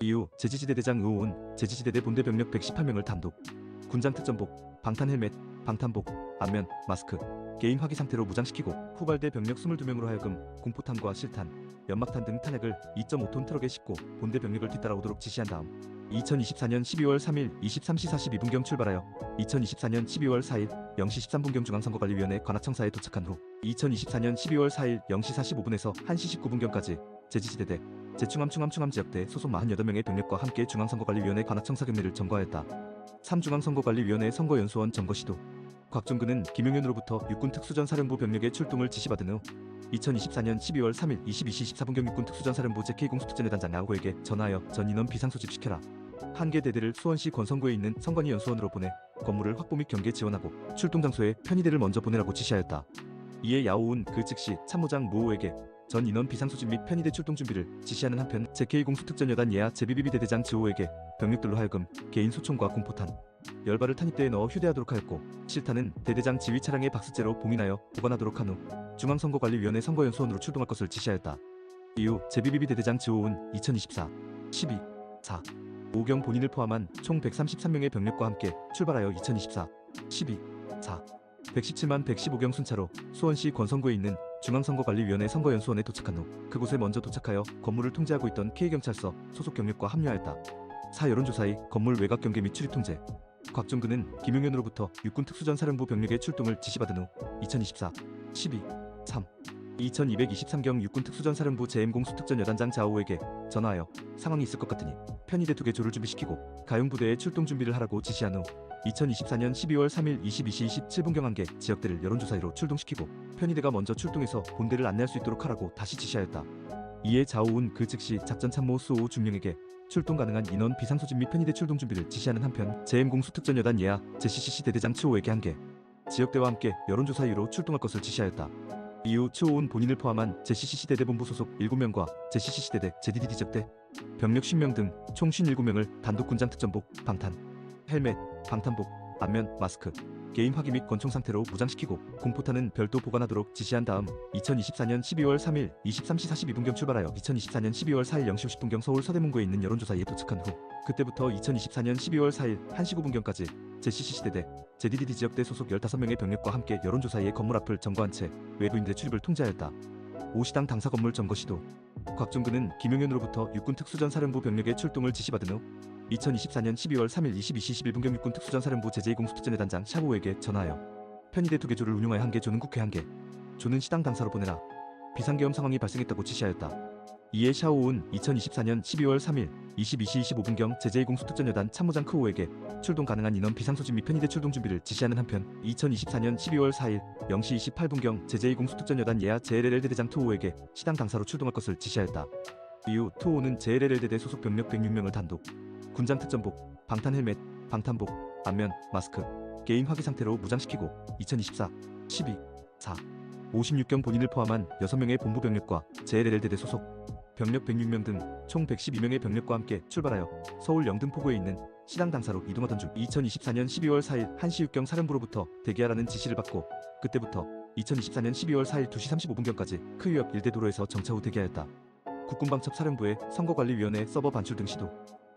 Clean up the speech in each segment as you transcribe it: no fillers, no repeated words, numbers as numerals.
이후 제지지대대장 의호은 제지지대대 본대 병력 118명을 단독, 군장 특전복, 방탄 헬멧, 방탄복, 안면, 마스크, 개인 화기 상태로 무장시키고 후발대 병력 22명으로 하여금 공포탄과 실탄, 연막탄 등 탄약을 2.5톤 트럭에 싣고 본대 병력을 뒤따라오도록 지시한 다음 2024년 12월 3일 23시 42분경 출발하여 2024년 12월 4일 0시 13분경 중앙선거관리위원회 관악청사에 도착한 후 2024년 12월 4일 0시 45분에서 1시 19분경까지 제지지대대, 제충암 지역대 소속 48명의 병력과 함께 중앙선거관리위원회 관악청사 경내를 점거하였다. 3중앙선거관리위원회 선거연수원 점거시도 곽종근은 김용현으로부터 육군특수전사령부 병력의 출동을 지시받은 후 2024년 12월 3일 22시 14분경 육군특수전사령부 JK공수특전여단장 야후에게 전하여 전 인원 비상소집시켜라. 한 개 대대를 수원시 권선구에 있는 선관위 연수원으로 보내 건물을 확보 및 경계 지원하고 출동 장소에 편의대를 먼저 보내라고 지시하였다. 이에 야후는 그 즉시 참모장 무호에게 전 인원 비상소집 및 편의대 출동 준비를 지시하는 한편 JK공수특전여단 예하 제비비비대대장 지호에게 병력들로 하여금 개인 소총과 공포탄, 열발을 탄입대에 넣어 휴대하도록 하였고 실탄은 대대장 지휘 차량의 박스째로 봉인하여 보관하도록 한 후 중앙선거관리위원회 선거연수원으로 출동할 것을 지시하였다. 이후 제비비비 대대장 지호은 2024 12 4 5경 본인을 포함한 총 133명의 병력과 함께 출발하여 2024 12 4 117만 115경 순차로 수원시 권선구에 있는 중앙선거관리위원회 선거연수원에 도착한 후 그곳에 먼저 도착하여 건물을 통제하고 있던 K경찰서 소속 경력과 합류하였다. 사 여론조사의 건물 외곽 경계 및 출입 통제. 곽종근은 김용현으로부터 육군특수전사령부 병력의 출동을 지시받은 후 2024 12 3 2223경 육군특수전사령부 JM공수특전여단장 자오에게 전하여 상황이 있을 것 같으니 편의대 2개 조를 준비시키고 가용부대의 출동 준비를 하라고 지시한 후 2024년 12월 3일 22시 27분경 한 개 지역대를 여론조사위로 출동시키고 편의대가 먼저 출동해서 본대를 안내할 수 있도록 하라고 다시 지시하였다. 이에 자오은 그 즉시 작전참모 수호 중령에게 출동 가능한 인원 비상소집 및 편의대 출동 준비를 지시하는 한편 JM공수특전여단 예하 제CCC 대대장 추호에게 한 개 지역대와 함께 여론조사위로 출동할 것을 지시하였다. 이후 추호은 본인을 포함한 제CCC 대대본부 소속 7명과 제CCC 대대 제DDD 지역대 병력 10명 등 총 57명을 단독 군장 특전복, 방탄, 헬멧, 방탄복, 안면, 마스크, 개인 화기 및 권총 상태로 무장시키고 공포탄은 별도 보관하도록 지시한 다음 2024년 12월 3일 23시 42분경 출발하여 2024년 12월 4일 0시 50분경 서울 서대문구에 있는 여론조사위에 도착한 후 그때부터 2024년 12월 4일 1시 9분경까지 제CCC 대대, 제DDD 지역대 소속 15명의 병력과 함께 여론조사위의 건물 앞을 점거한 채 외부인들의 출입을 통제하였다. 5시당 당사 건물 점거 시도. 곽종근은 김용현으로부터 육군특수전사령부 병력의 출동을 지시받은 후 2024년 12월 3일 22시 11분경 육군특수전사령부 제J공수특전여단장 샤오에게 전하여 편의대 2개 조를 운용하여 한 개 조는 국회 한 개 조는 시당 당사로 보내라. 비상계엄 상황이 발생했다고 지시하였다. 이에 샤오은 2024년 12월 3일 22시 25분경 제J공수특전여단 참모장 크오에게 출동 가능한 인원 비상소집 및 편의대 출동 준비를 지시하는 한편 2024년 12월 4일 0시 28분경 제J공수특전여단 예하 JLL 대대장 투오에게 시당 당사로 출동할 것을 지시하였다. 이후 투오는 JLL 대대 소속 병력 106명을 단독, 군장 특전복, 방탄 헬멧, 방탄복, 안면, 마스크, 개인 화기 상태로 무장시키고 2024 12 4 56경 본인을 포함한 6명의 본부 병력과 JLL 대대 소속 병력 106명 등 총 112명의 병력과 함께 출발하여 서울 영등포구에 있는 시당 당사로 이동하던 중 2024년 12월 4일 1시 6경 사령부로부터 대기하라는 지시를 받고 그때부터 2024년 12월 4일 2시 35분경까지 크유역 일대 도로에서 정차 후 대기하였다. 국군방첩 사령부의 선거관리위원회 서버 반출 등 시도.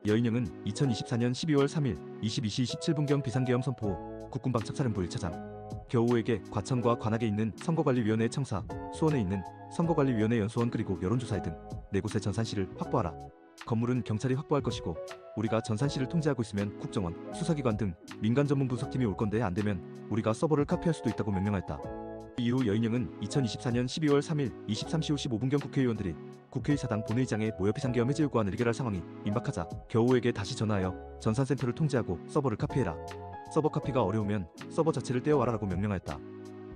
여인영은 2024년 12월 3일 22시 17분경 비상계엄 선포 후 국군방첩 사령부 1차장 겨우에게 과천과 관악에 있는 선거관리위원회 청사, 수원에 있는 선거관리위원회 연수원 그리고 여론조사회 등 4곳의 전산실을 확보하라. 건물은 경찰이 확보할 것이고 우리가 전산실을 통제하고 있으면 국정원, 수사기관 등 민간 전문 분석팀이 올 건데 안되면 우리가 서버를 카피할 수도 있다고 명령하였다. 이후 여인영은 2024년 12월 3일 23시 55분경 국회의원들이 국회의 사당 본회의장에 모여 비상계엄 해제 요구안을 의결할 상황이 임박하자 겨우에게 다시 전화하여 전산센터를 통제하고 서버를 카피해라. 서버 카피가 어려우면 서버 자체를 떼어와라라고 명령하였다.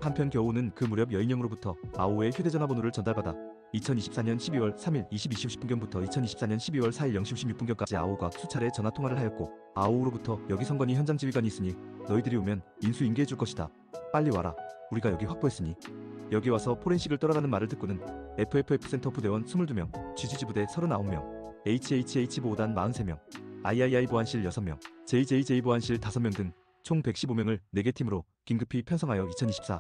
한편 겨우는 그 무렵 여인영으로부터 아오의 휴대전화번호를 전달받아 2024년 12월 3일 22시 50분경부터 2024년 12월 4일 0시 56분경까지 아오가 수차례 전화통화를 하였고 아오로부터 여기 선관위 현장 지휘관이 있으니 너희들이 오면 인수인계해 줄 것이다. 빨리 와라. 우리가 여기 확보했으니. 여기 와서 포렌식을 떠라라는 말을 듣고는 FFF 센터 부대원 22명, GGG 부대 39명, HHH 보호단 43명, III 보안실 6명, JJJ 보안실 5명 등 총 115명을 4개 팀으로 긴급히 편성하여 2024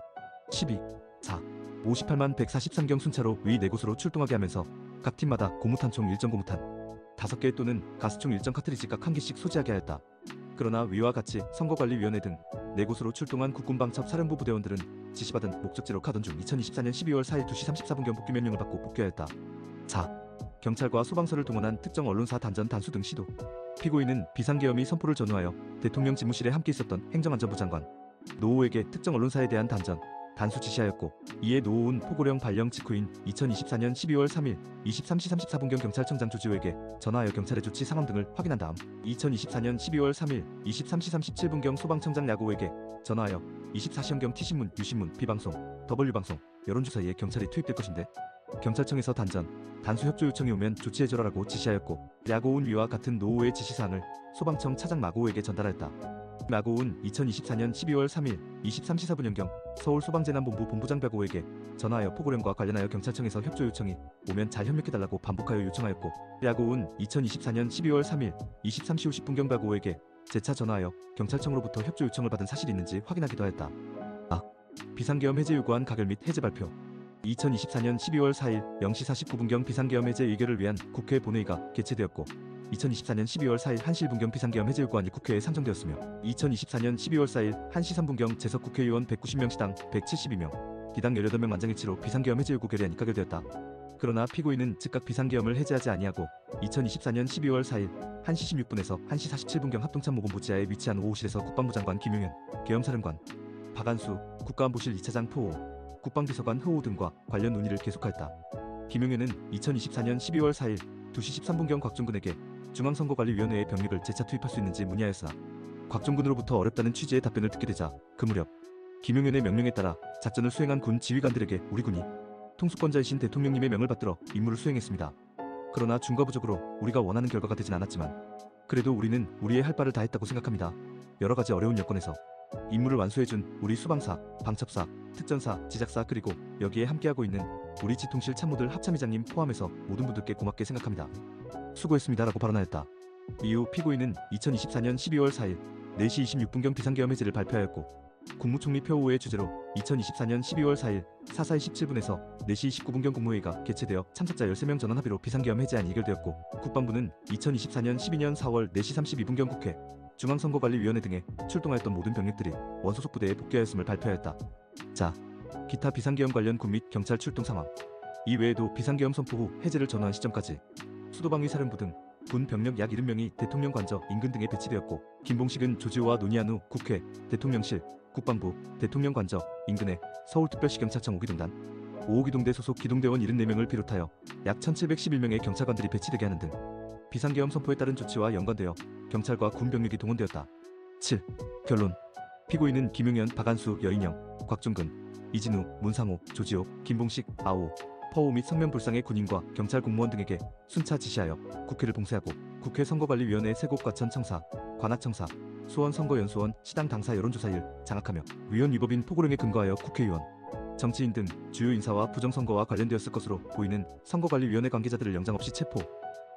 12 4 58만 143경 순차로 위 4곳으로 출동하게 하면서 각 팀마다 고무탄총 1정 고무탄, 5개 또는 가스총 일정 카트리지 각 1개씩 소지하게 하였다. 그러나 위와 같이 선거관리위원회 등 4곳으로 출동한 국군방첩 사령부 부대원들은 지시받은 목적지로 가던 중 2024년 12월 4일 2시 34분경 복귀 명령을 받고 복귀하였다. 자, 경찰과 소방서를 동원한 특정 언론사 단전 단수 등 시도. 피고인은 비상계엄이 선포를 전후하여 대통령 집무실에 함께 있었던 행정안전부 장관 노호에게 특정 언론사에 대한 단전, 단수 지시하였고, 이에 노호는 포고령 발령 직후인 2024년 12월 3일 23시 34분경 경찰청장 조지호에게 전화하여 경찰의 조치 상황 등을 확인한 다음 2024년 12월 3일 23시 37분경 소방청장 야고호에게 전화하여 24시경경 T신문, U신문, B방송, W방송, 여론조사에 경찰이 투입될 것인데 경찰청에서 단전, 단수 협조 요청이 오면 조치해줘라라고 지시하였고, 야고훈 위와 같은 노호의 지시사항을 소방청 차장 마고호에게 전달하였다. 마고훈 2024년 12월 3일 23시 4분경경 서울소방재난본부 본부장 벽호에게 전화하여 포고령과 관련하여 경찰청에서 협조 요청이 오면 잘 협력해달라고 반복하여 요청하였고, 야고훈 2024년 12월 3일 23시 50분경 벽호에게 재차 전화하여 경찰청으로부터 협조 요청을 받은 사실이 있는지 확인하기도 하였다. 비상계엄 해제 요구안 가결 및 해제 발표. 2024년 12월 4일 0시 49분경 비상계엄 해제 의결을 위한 국회 본회의가 개최되었고, 2024년 12월 4일 1시 1분경 비상계엄 해제 요구안이 국회에 상정되었으며, 2024년 12월 4일 1시 3분경 재석 국회의원 190명 시당 172명, 기당 18명 만장일치로 비상계엄 해제 요구 결의안이 가결되었다. 그러나 피고인은 즉각 비상계엄을 해제하지 아니하고 2024년 12월 4일 1시 16분에서 1시 47분경 합동참모본부 지하에 위치한 5호실에서 국방부 장관 김용현, 계엄사령관 박안수, 국가안보실 2차장 포호, 국방비서관 흐호 등과 관련 논의를 계속하였다. 김용현은 2024년 12월 4일 2시 13분경 곽종근에게 중앙선거관리위원회의 병력을 재차 투입할 수 있는지 문의하였으나 곽종근으로부터 어렵다는 취지의 답변을 듣게 되자 그 무렵 김용현의 명령에 따라 작전을 수행한 군 지휘관들에게 우리 군이 통수권자이신 대통령님의 명을 받들어 임무를 수행했습니다. 그러나 중과부적으로 우리가 원하는 결과가 되진 않았지만 그래도 우리는 우리의 할 바를 다했다고 생각합니다. 여러 가지 어려운 여건에서 임무를 완수해준 우리 수방사, 방첩사, 특전사, 지작사 그리고 여기에 함께하고 있는 우리 지통실 참모들 합참의장님 포함해서 모든 분들께 고맙게 생각합니다. 수고했습니다 라고 발언하였다. 이후 피고인은 2024년 12월 4일 4시 26분경 비상계엄 해제를 발표하였고, 국무총리 표호의 주재로 2024년 12월 4일 4시 17분에서 4시 29분경 국무회의가 개최되어 참석자 13명 전원 합의로 비상계엄 해제안이 의결되었고, 국방부는 2024년 12년 4월 4시 32분경 국회, 중앙선거관리위원회 등에 출동하였던 모든 병력들이 원소속 부대에 복귀하였음을 발표하였다. 자, 기타 비상계엄 관련 군 및 경찰 출동 상황. 이 외에도 비상계엄 선포 후 해제를 전후한 시점까지 수도방위 사령부 등 군 병력 약 70명이 대통령 관저 인근 등에 배치되었고, 김봉식은 조지호와 논의한 후 국회, 대통령실, 국방부, 대통령 관저 인근에 서울특별시 경찰청 5기동단, 5호기동대 소속 기동대원 74명을 비롯하여 약 1711명의 경찰관들이 배치되게 하는 등 비상계엄 선포에 따른 조치와 연관되어 경찰과 군 병력이 동원되었다. 7. 결론. 피고인은 김용현, 박안수, 여인영, 곽종근, 이진우, 문상호, 조지호, 김봉식, 아오, 퍼오 및 성면불상의 군인과 경찰 공무원 등에게 순차 지시하여 국회를 봉쇄하고 국회 선거관리위원회 세곡과천청사, 관하청사, 수원선거연수원, 시당 당사 여론조사일 장악하며 위헌 위법인 포고령에 근거하여 국회의원, 정치인 등 주요 인사와 부정선거와 관련되었을 것으로 보이는 선거관리위원회 관계자들을 영장 없이 체포,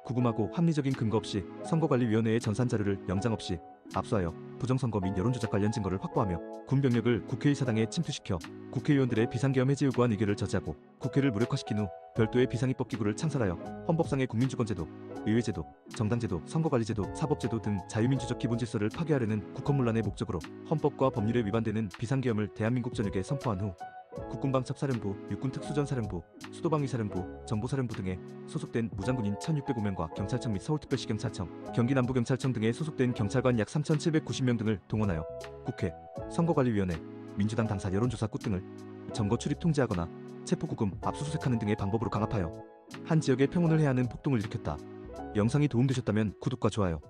구금하고 합리적인 근거 없이 선거관리위원회의 전산자료를 영장 없이 압수하여 부정선거 및 여론조작 관련 증거를 확보하며 군병력을 국회의 사당에 침투시켜 국회의원들의 비상계엄 해제 요구안 의결을 저지하고 국회를 무력화시킨 후 별도의 비상입법기구를 창설하여 헌법상의 국민주권제도, 의회제도, 정당제도, 선거관리제도, 사법제도 등 자유민주적 기본질서를 파괴하려는 국헌문란의 목적으로 헌법과 법률에 위반되는 비상계엄을 대한민국 전역에 선포한 후 국군방첩사령부, 육군특수전사령부, 수도방위사령부, 정보사령부 등에 소속된 무장군인 1,605명과 경찰청 및 서울특별시 경찰청, 경기남부경찰청 등에 소속된 경찰관 약 3,790명 등을 동원하여 국회, 선거관리위원회, 민주당 당사 여론조사국 등을 점거 출입 통제하거나 체포구금, 압수수색하는 등의 방법으로 강압하여 한 지역에 평온을 해하는 폭동을 일으켰다. 영상이 도움되셨다면 구독과 좋아요,